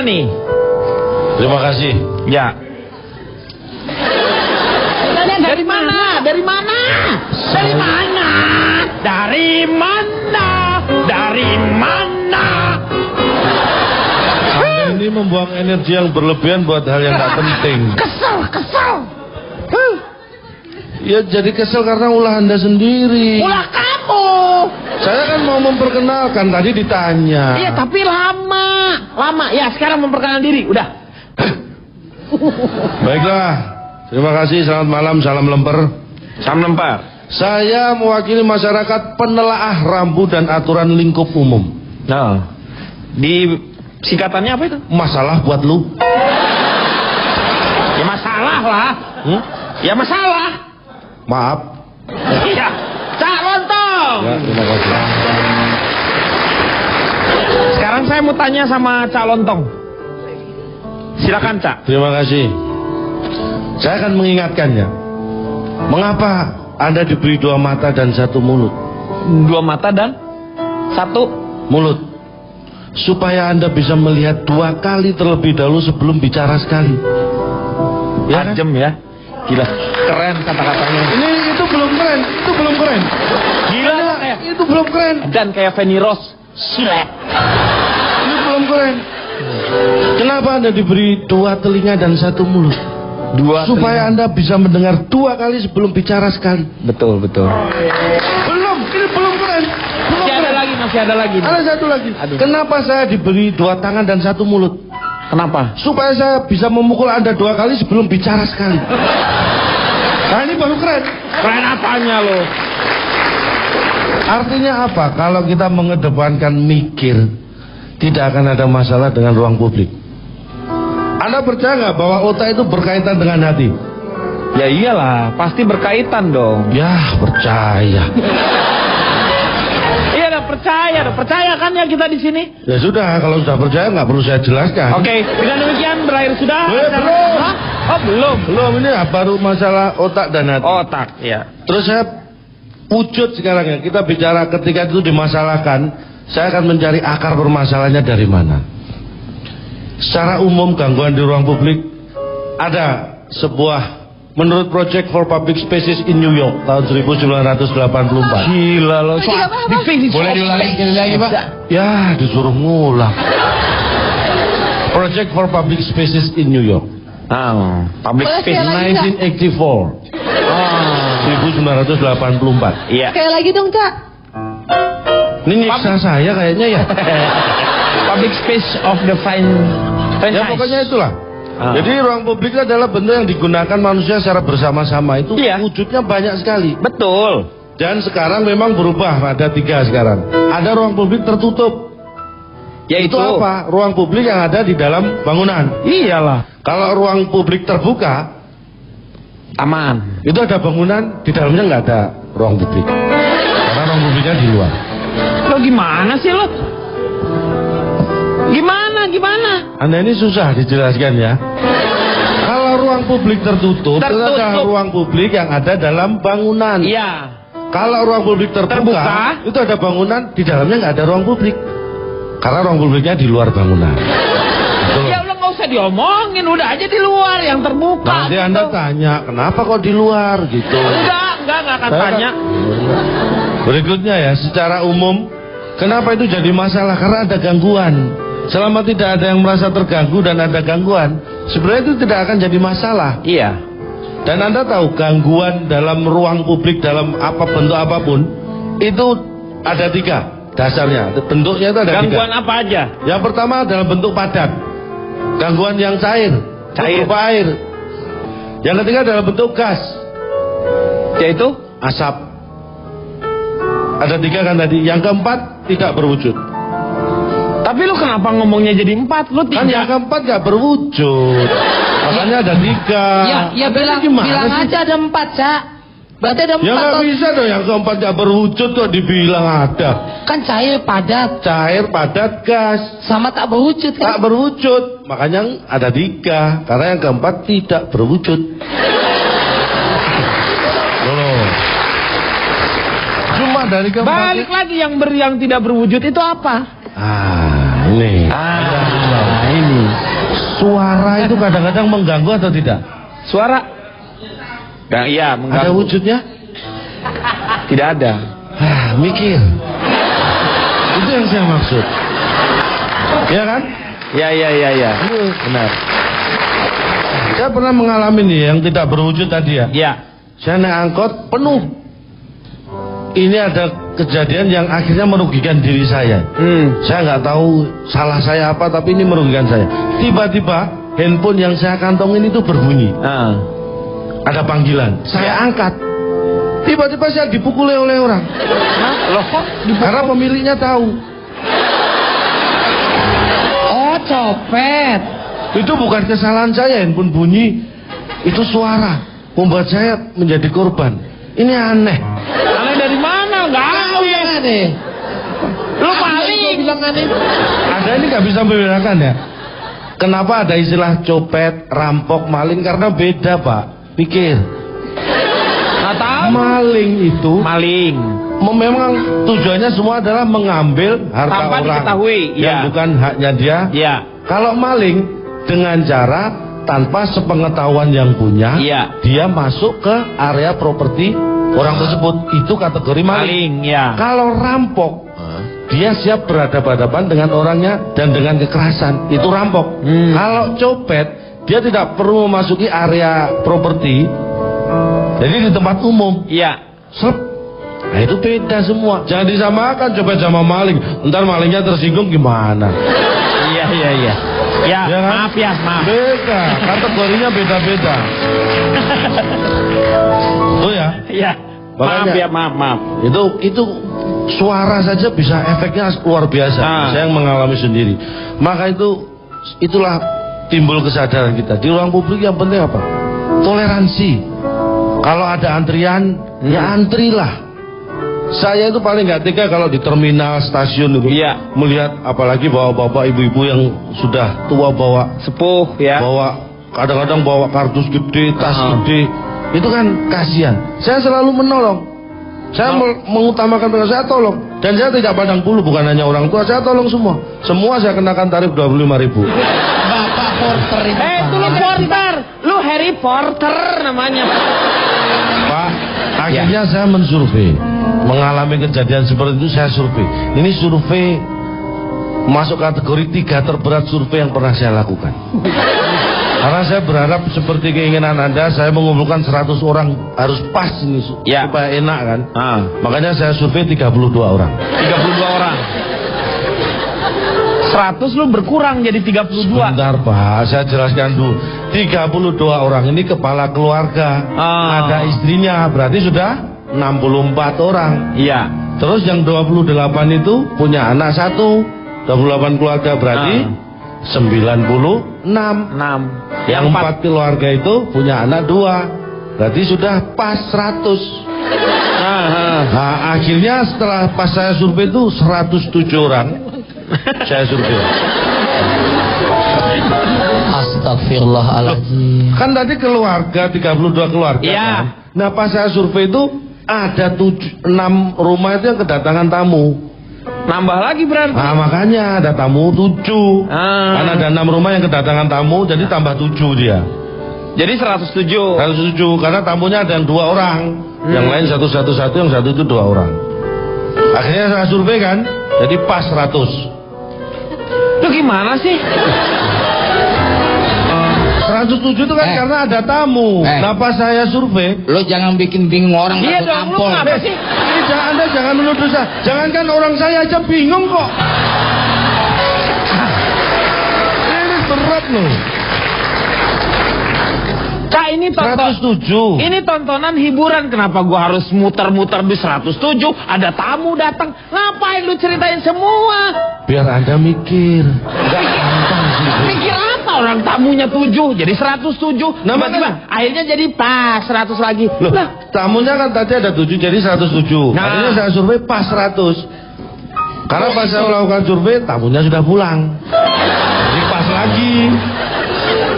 mana nih? Terima kasih. Ya. Dari mana? Dari mana? Dari mana? Dari mana? Dari mana? Anda ini membuang energi yang berlebihan buat hal yang gak penting. Kesel. Ya jadi kesel karena ulah Anda sendiri. Ulah kamu. Saya kan mau memperkenalkan, tadi ditanya. Iya, tapi lama. Ya, sekarang memperkenalkan diri. Udah. Baiklah. Terima kasih, selamat malam, salam lemper. Salam lempar. Saya mewakili masyarakat penelaah rambu dan aturan lingkup umum. Nah, di singkatannya apa itu? Masalah buat lu. Ya masalah lah. Ya masalah. Maaf. Iya. Cak Lontong. Ya, terima kasih. Sekarang saya mau tanya sama Cak Lontong. Silakan, Cak. Terima kasih. Saya akan mengingatkannya. Mengapa Anda diberi 2 mata dan 1 mulut? 2 mata dan 1 mulut. Supaya Anda bisa melihat 2 kali terlebih dahulu sebelum bicara sekali. Ya, tajam ya. Gila, keren kata-katanya. Itu belum keren. Gila, Itu belum keren. Dan kayak Feni Rose. Silet. Ini belum keren. Kenapa Anda diberi 2 telinga dan 1 mulut? Supaya Anda bisa mendengar 2 kali sebelum bicara sekali. Betul. Ini belum keren. Masih ada lagi. Ada 1 lagi. Aduh. Kenapa saya diberi 2 tangan dan 1 mulut? Kenapa? Supaya saya bisa memukul Anda 2 kali sebelum bicara sekali. Nah, ini baru keren. Keren apanya lo? Artinya apa? Kalau kita mengedepankan mikir, tidak akan ada masalah dengan ruang publik. Anda percaya nggak bahwa otak itu berkaitan dengan hati? Ya iyalah, pasti berkaitan dong. Ya, percaya. Iya dah, percaya kan ya kita di sini. Ya sudah, kalau sudah percaya nggak perlu saya jelaskan. Oke, dengan demikian berakhir sudah. Belum. Hah? Oh belum. Ini baru masalah otak dan hati. Otak, ya. Terus saya wujud sekarang ya. Kita bicara ketika itu dimasalahkan, saya akan mencari akar permasalahannya dari mana. Secara umum gangguan di ruang publik ada sebuah, menurut Project for Public Spaces in New York tahun 1984. Gila loh. Boleh diulangi lagi, Pak? Ya, disuruh ngulang. Project for Public Spaces in New York. Public space 1984. 1984. Iya. Kayak lagi dong, Cak. Ini nyiksa saya kayaknya ya. Public space of the franchise. Ya pokoknya itulah. Jadi ruang publik adalah bentuk yang digunakan manusia secara bersama-sama. Itu wujudnya banyak sekali. Betul. Dan sekarang memang berubah, ada 3 sekarang. Ada ruang publik tertutup. Yaitu itu apa? Ruang publik yang ada di dalam bangunan. Iyalah. Kalau ruang publik terbuka, taman. Itu ada bangunan, di dalamnya nggak ada ruang publik. Karena ruang publiknya di luar. Lo gimana sih lo? Gimana? Anda ini susah dijelaskan ya. Kalau ruang publik tertutup, itu adalah ruang publik yang ada dalam bangunan. Iya. Kalau ruang publik terbuka, itu ada bangunan, di dalamnya nggak ada ruang publik. Karena ruang publiknya di luar bangunan. Betul. Ya udah nggak usah diomongin, udah aja di luar yang terbuka. Nanti gitu. Anda tanya, kenapa kok di luar gitu? Enggak akan tanya. Berikutnya ya, secara umum, kenapa itu jadi masalah? Karena ada gangguan. Selama tidak ada yang merasa terganggu dan ada gangguan, sebenarnya itu tidak akan jadi masalah. Iya. Dan Anda tahu gangguan dalam ruang publik dalam bentuk apapun itu ada 3 dasarnya. Bentuknya itu ada 3. Gangguan apa aja? Yang pertama dalam bentuk padat. Gangguan yang cair. Berupa air. Yang ketiga dalam bentuk gas. Yaitu asap. Ada 3 kan tadi. Yang keempat tidak berwujud. Tapi lu kenapa ngomongnya jadi 4? Lu 3. Kan yang keempat gak berwujud. Makanya ada 3. Ya bilang aja ada 4, Cak. Berarti ada 4. Ya gak bisa dong, yang keempat gak berwujud kok dibilang ada. Kan cair padat. Cair padat gas. Sama tak berwujud kan? Tak berwujud. Makanya ada 3. Karena yang keempat tidak berwujud. Cuma dari keempat. Balik lagi yang tidak berwujud itu apa? Nih. Ini. Suara itu kadang-kadang mengganggu atau tidak? Suara? Nah, iya, mengganggu. Ada wujudnya? Tidak ada. Mikir. Itu yang saya maksud. Ya kan? Ya. Benar. Saya pernah mengalami nih yang tidak berwujud tadi ya. Ya. Saya naik angkot penuh. Ini ada kejadian yang akhirnya merugikan diri saya. Saya nggak tahu salah saya apa, tapi ini merugikan saya. Tiba-tiba handphone yang saya kantongin itu berbunyi. Ada panggilan. Saya angkat. Tiba-tiba saya dipukuli oleh orang. Loh kok Karena pemiliknya tahu. Oh, copet. Itu bukan kesalahan saya, handphone bunyi. Itu suara membuat saya menjadi korban. Ini aneh. Aneh dari mana? Nggak tahu ya. Nih. Lu maling. Bilang aneh. Ada ini nggak bisa membedakan ya. Kenapa ada istilah copet, rampok, maling? Karena beda Pak. Pikir. Nggak tahu. Maling itu Maling. memang tujuannya semua adalah mengambil harta Tanpa orang diketahui, yang ya. bukan haknya dia. Ya. Kalau maling dengan cara tanpa sepengetahuan yang punya, Iya. dia masuk ke area properti orang tersebut. Itu kategori maling. Maling, ya. Kalau rampok, dia siap berhadapan-hadapan dengan orangnya dan dengan kekerasan. Itu rampok. Kalau copet, dia tidak perlu memasuki area properti. Jadi di tempat umum. Iya. Sep. Nah itu beda semua. Jangan disamakan copet sama maling. Ntar malingnya tersinggung gimana? Iya. Ya, Ya kan? maaf ya, maaf. Beda. Kategorinya beda-beda. Tuh ya. Iya. Maaf Makanya- ya, maaf. Itu suara saja bisa efeknya luar biasa. Saya yang mengalami sendiri. Maka itulah timbul kesadaran kita. Di ruang publik yang penting apa? Toleransi. Kalau ada antrian, ya antrilah. Saya itu paling nggak tega kalau di terminal stasiun itu Iya. melihat apalagi bapak-bapak ibu-ibu yang sudah tua bawa Sepuh ya. kadang-kadang bawa kardus gede, tas gede. Itu kan kasihan. Saya selalu menolong. Saya mengutamakan mereka, saya tolong. Dan saya tidak pandang bulu, bukan hanya orang tua, saya tolong semua. Semua saya kenakan tarif 25.000. Bapak porter itu. Itu lu porter. Lu Harry Potter namanya. Pak, akhirnya saya mensurvei. Mengalami kejadian seperti itu saya survei. Ini survei masuk kategori 3 terberat survei yang pernah saya lakukan. Karena saya berharap seperti keinginan Anda, saya mengumpulkan 100 orang harus pas ini supaya enak kan. Makanya saya survei 32 orang. 32 orang. 100 lu berkurang jadi 32. Sebentar Pak, saya jelaskan dulu. 32 orang ini kepala keluarga. Ada istrinya, berarti sudah 64 orang. Iya. Terus yang 28 itu punya anak 1. 28 keluarga berarti 96. Yang 4 keluarga itu punya anak 2. Berarti sudah pas 100. Nah, akhirnya setelah pas saya survei itu 107 orang. Saya survei. Astagfirullahaladzim. Kan tadi keluarga 32 keluarga. Iya. Kan? Nah, pas saya survei itu ada 6 rumah itu yang kedatangan tamu. Nambah lagi berarti. Nah, makanya ada tamu 7. Karena ada 6 rumah yang kedatangan tamu, jadi tambah 7 dia. Jadi 107. 107 karena tamunya ada yang 2 orang. Yang lain 111, yang 1 itu 2 orang. Akhirnya saya survei kan, jadi pas 100. Lu gimana sih? 107 itu kan karena ada tamu. Nah, pas saya survei, Lo jangan bikin bingung orang. Iya takut dong, lu ampol. kenapa sih? ini Anda jangan menuduh saya. Jangankan orang saya aja bingung kok. Ini berat loh. Kak, ini tonton. 107. Ini tontonan hiburan, kenapa gua harus muter-muter di 107? Ada tamu datang, ngapain lu ceritain semua? Biar Anda mikir. Enggak gampang sih. Mikir apa, orang tamunya 7 jadi 107. Nah, Tiba-tiba akhirnya jadi pas 100 lagi. Loh, Lah, tamunya kan tadi ada 7 jadi 107. Nah. Akhirnya saya survei pas 100. Karena pas saya melakukan survei, tamunya sudah pulang. Jadi pas lagi.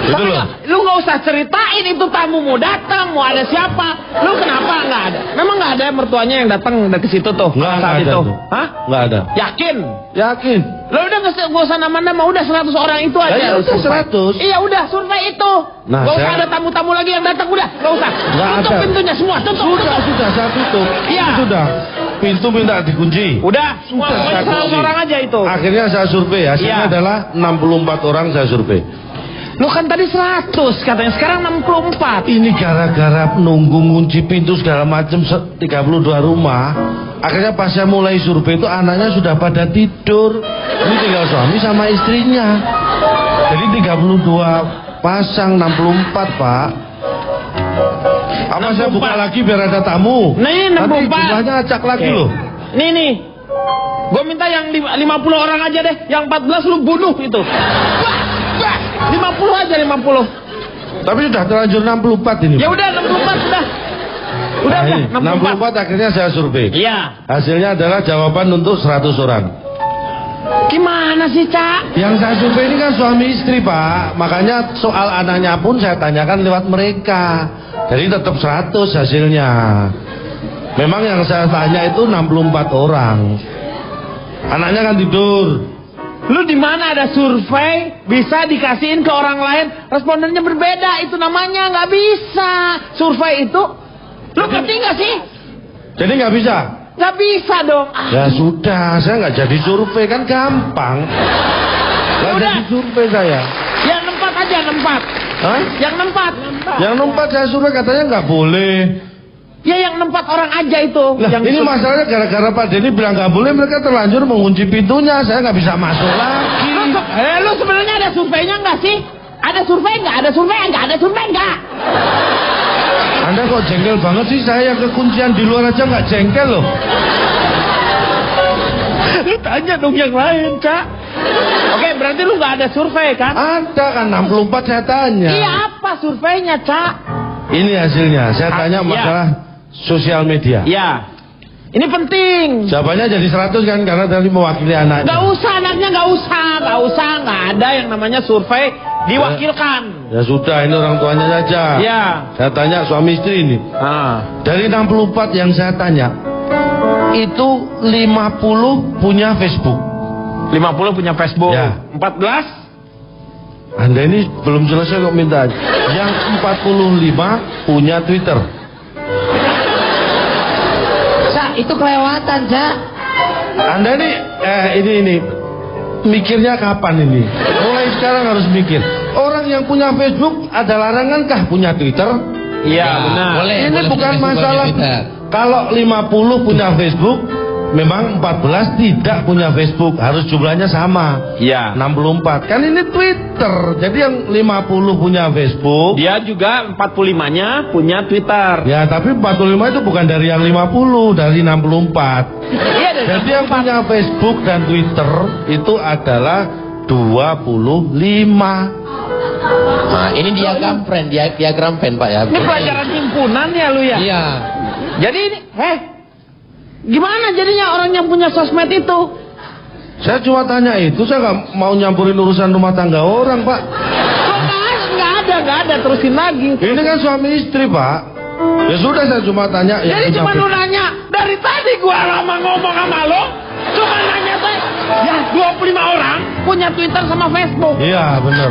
Gitu loh. lu nggak usah ceritain itu tamu mau datang, mau ada siapa. Lu kenapa nggak ada? Memang nggak ada mertuanya yang datang ke situ tuh Nggak saat ada itu? tuh. Hah? Nggak ada. Yakin? Yakin. Lu udah gak usah nama-nama, udah 100 orang itu aja. Ya udah 100. Iya udah, survei itu. Nah, gak usah saya- ada tamu-tamu lagi yang datang, udah, gak usah. Nggak Tutup ada. pintunya semua, tutup. Sudah saya tutup. Iya. Itu sudah. Pintu minta dikunci. Udah, semua Sudah saya 100 kunci. orang aja itu. Akhirnya saya survei, hasilnya Iya. adalah 64 orang saya survei. Lu kan tadi 100 katanya, sekarang 64. Ini gara-gara nunggu ngunci pintu segala macam 32 rumah. Akhirnya pas saya mulai survei itu anaknya sudah pada tidur. Ini tinggal suami sama istrinya. Jadi 32 pasang 64 Pak. Apa saya buka 64. lagi biar ada tamu? Nih, Nanti 64. jumlahnya acak lagi Oke. loh. Nih. Gue minta yang 50 orang aja deh. Yang 14 lu bunuh itu. Wah, 50 aja 50. Tapi sudah terlanjur 64 ini. Ya udah 64 udah. Udah, Nah, ini, 64. 64 akhirnya saya survei. Iya. Hasilnya adalah jawaban untuk 100 orang. Gimana sih, Cak? Yang saya survei ini kan suami istri Pak. Makanya soal anaknya pun saya tanyakan lewat mereka. Jadi tetap 100 hasilnya. Memang yang saya tanya itu 64 orang. Anaknya kan tidur. Lu di mana ada survei bisa dikasihin ke orang lain, respondennya berbeda, itu namanya nggak bisa. Survei itu, lu ngerti nggak sih? Jadi nggak bisa. Nggak bisa dong. Ya sudah, saya nggak jadi survei kan gampang. Nggak Udah. jadi survei saya. Yang 4 aja, 4. Hah? Yang 4. Yang 4 saya survei katanya nggak boleh. Ya yang 4 orang aja itu. Lah yang ini masalahnya gara-gara Pak Denny bilang nggak boleh, mereka terlanjur mengunci pintunya. Saya nggak bisa masuk lagi. Lu sebenarnya ada surveinya nggak sih? Ada survei nggak? Ada survei nggak? Ada survei nggak? Anda kok jengkel banget sih, saya yang kekuncian di luar aja nggak jengkel loh. Lu tanya dong yang lain, Cak. Oke, berarti lu nggak ada survei kan? Ada kan 64 saya tanya. Iya, apa surveinya, Cak? Ini hasilnya, saya tanya Iya. masalah sosial media. Iya. Ini penting. Jawabannya jadi 100 kan karena tadi mewakili anaknya. Nggak usah anaknya, nggak usah, nggak ada yang namanya survei diwakilkan. Ya sudah, ini orang tuanya saja. Iya. Saya tanya suami istri ini. Dari 64 yang saya tanya, itu 50 punya Facebook. 50 punya Facebook. Ya. 14? Anda ini belum selesai kok minta. Yang 45 punya Twitter. Cak, itu kelewatan, Cak. Anda ini mikirnya kapan ini? Mulai sekarang harus mikir. Orang yang punya Facebook ada larangankah punya Twitter? Iya, benar. Boleh. Ini bukan Facebook, masalah. boleh Twitter. Kalau 50 punya Facebook, memang 14 tidak punya Facebook, harus jumlahnya sama. Iya. 64. Kan ini Twitter. Jadi yang 50 punya Facebook. Dia juga 45-nya punya Twitter. Ya, tapi 45 itu bukan dari yang 50, dari 64. Iya, Jadi yang punya Facebook dan Twitter itu adalah 25. Nah, ini diagram pen, diagram pen, Pak ya. Ini pelajaran himpunan ya lu ya? Iya. Jadi ini, gimana jadinya orang yang punya sosmed itu? Saya cuma tanya itu, saya nggak mau nyampurin urusan rumah tangga orang, Pak. Kok nggak ada, terusin lagi. Ini kan suami istri, Pak. Ya sudah, saya cuma tanya. Jadi yang cuma punya lu nanya, dari tadi gua lama ngomong sama lo, cuma nanya teh, ya 25 orang punya Twitter sama Facebook. Iya, benar.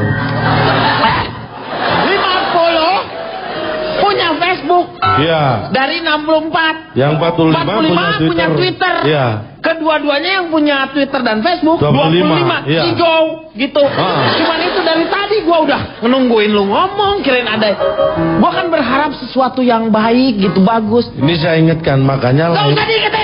50 punya Facebook Iya. dari 64. Yang 45 punya Twitter. Iya. Kedua-duanya yang punya Twitter dan Facebook 25, iya. hijau gitu. Cuman itu dari tadi gua udah nungguin lu ngomong, kirain ada. Gua kan berharap sesuatu yang baik gitu, bagus. Ini saya ingatkan, makanya Gak lahir. usah diingetin.